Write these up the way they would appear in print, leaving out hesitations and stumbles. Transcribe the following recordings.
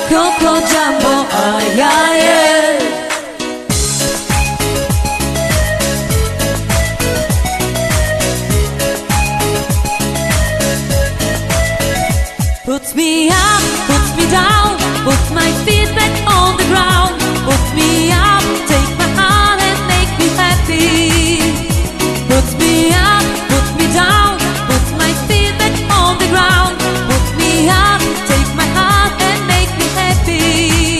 Coco Jumbo, ay, ay, ay. Puts me up, puts me down, puts my feet back on the ground. Puts me up, take my heart and make me happy. Puts me up, puts me down, puts my feet back on the ground. Puts me up, take my heart and make me happy.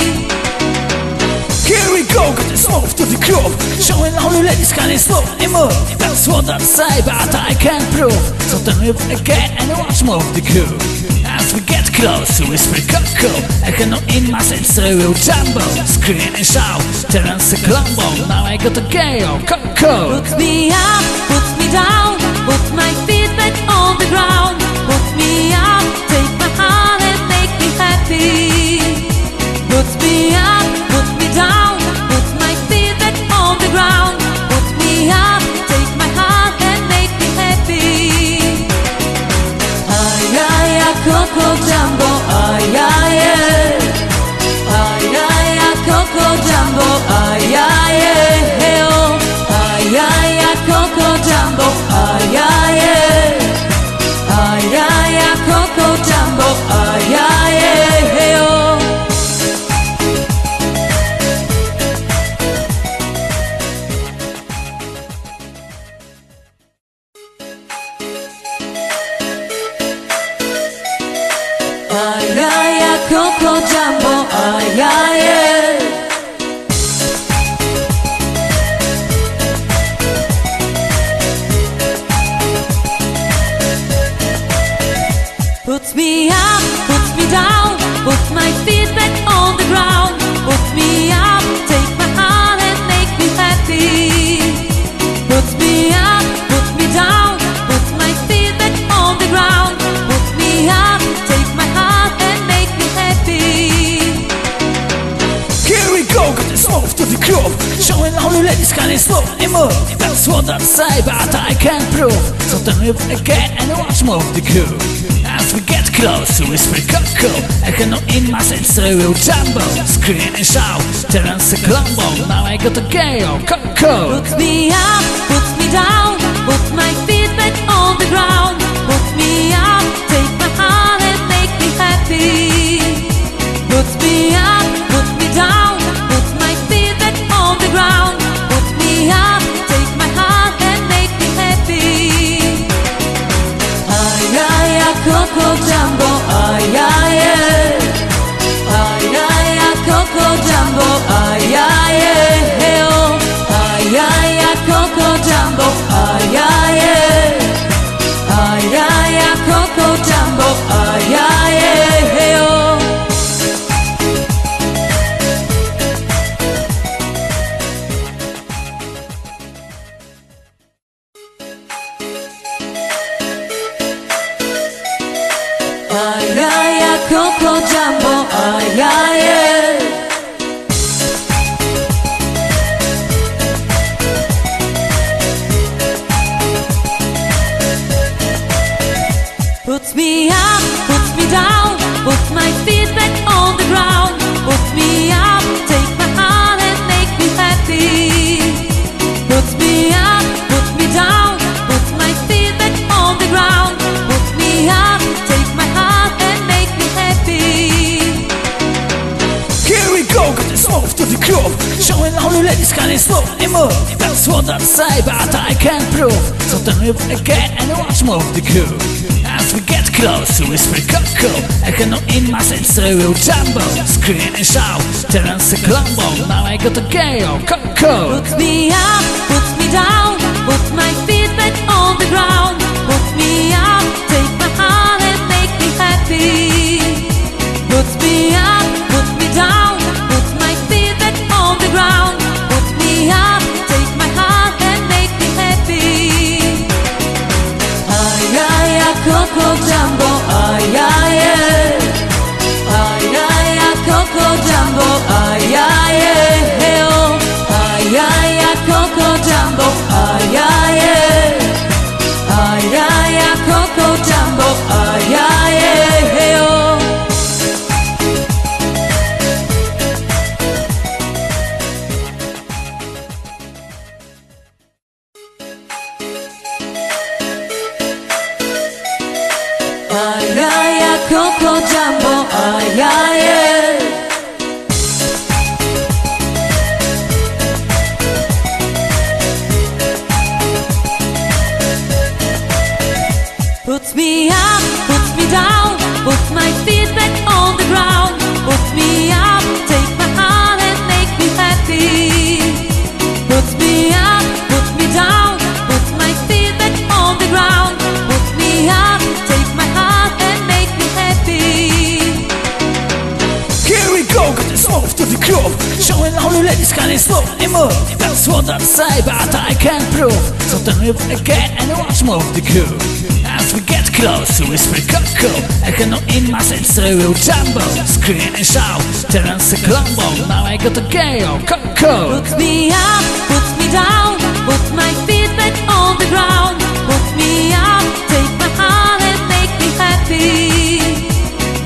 Here we go, got this off to the groove. Showing all the ladies can slowly move. That's what I say, but I can't prove. So turn it again and watch more of the groove. As we get close, we whisper Coco. Echo in my sense, so we'll jumbo. Scream and shout, Terence a Colombo. Now I got a gale, Coco. Puts me up, puts me down, puts my feet back on the ground. Puts me up, take my heart and make me happy. Puts me up, puts me down, puts my feet back on the ground. Puts me up, take my heart and make me happy. Ay, ay, ay, Coco Jumbo, ay, ay, ay. Ay, ay, ay, Coco Jumbo, ay, ay, ay, oh. Ay, ay, ay, Coco Jumbo, ay, ay, ay. Ay, ay, ay, Coco Jumbo, ay, ay, ay, oh. Ay, ay, ay, Coco Jumbo, ay, ay, ay. Puts me up, puts me down, puts my feet back on the ground. Puts me up, take my heart and make me happy. Puts me up, puts me down, puts my feet back on the ground. Puts me up, take my heart and make me happy. Here we go, got this off to the groove. Showing all the ladies can slowly move. That's what I say, but I can't prove. So turn it again and watch more of the groove. As we get close, we whisper Coco. Echo in my sense, so we'll jumbo. Scream and shout, Terence a Colombo. Now I got a gale, Coco. Puts me up, puts me down, puts my feet back on the ground. Puts me up, take my heart and make me happy. Puts me up, puts me down, puts my feet back on the ground. Puts me up, take my heart and make me happy. Ay, ay, ay, Coco Jumbo, ay, ay, ay. Ay, ay, ay, Coco Jumbo, ay, ay, ay, oh. Ay, ay, ay, Coco Jumbo, ay, ay, ay. Ay, ay, ay, Coco Jumbo, ay, ay, ay, oh. Ay, ay, ay, Coco Jumbo, ay, ay, ay. Puts me up, puts me down, puts my feet back on the ground. Puts me up, take my heart and make me happy. Puts me up, puts me down, puts my feet back on the ground. Puts me up, take my heart and make me happy. Here we go, got this off to the groove. Showing all the ladies can slowly move. That's what I say, but I can't prove. So turn it again and watch more of the groove. As we get close, we whisper Coco. Echo in my sense, so we'll jumbo. Scream and shout, Terence a Colombo. Now I got a gale, Coco. Puts me up, puts me down, puts my feet back on the ground. Puts me up, take my heart and make me happy. Puts me up, puts me down, puts my feet back on the ground. Puts me up, take my heart and make me happy. Ay, ay, ay, Coco Jumbo, ay, ay, ay. Ay, ay, ay, Coco Jumbo, ay, ay, ay, oh. Ay, ay, ay, Coco Jumbo, ay, ay, ay. Ay, ay, ay, Coco Jumbo, ay, ay, ay, oh. Coco Jumbo, ay, ay, ay. Puts me up, puts me down, puts my feet back on the ground. Puts me up, take my heart and make me happy. Puts me up, puts me down, puts my feet back on the ground. Puts me up, take my heart and make me happy. Here we go, got this off to the groove. Showing all the ladies can slowly move. That's what I say, but I can't prove. So turn it again and watch more of the groove. As we get close to whisper Coco, I cannot in my sense so we'll jumbo. Scream and shout, Terence a Colombo. Now I got a gale, Coco. Puts me up, puts me down, puts my feet back on the ground. Puts me up, take my heart and make me happy.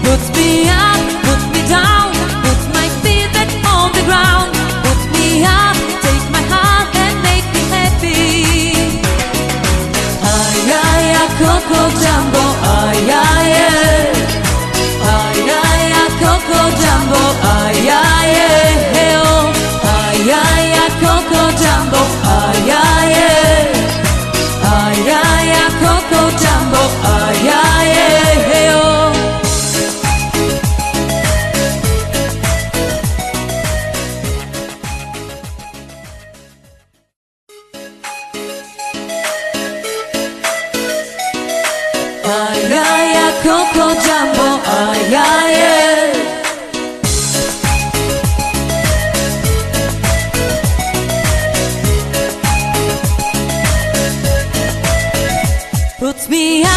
Puts me up, puts me down, puts my feet back on the ground. Puts me up, take my heart and make me happy. Ay, ay, ay, Coco Jumbo, ay, ay, ay. Ay, ay, ay, Coco Jumbo, ay, ay, ay, oh. Ay, ay, ay, Coco Jumbo, ay, ay, ay. Ay, ay, ay, Coco Jumbo, ay, ay, ay, oh. Ay, ay, ay, Coco Jumbo, ay, ay, ay. Puts me up.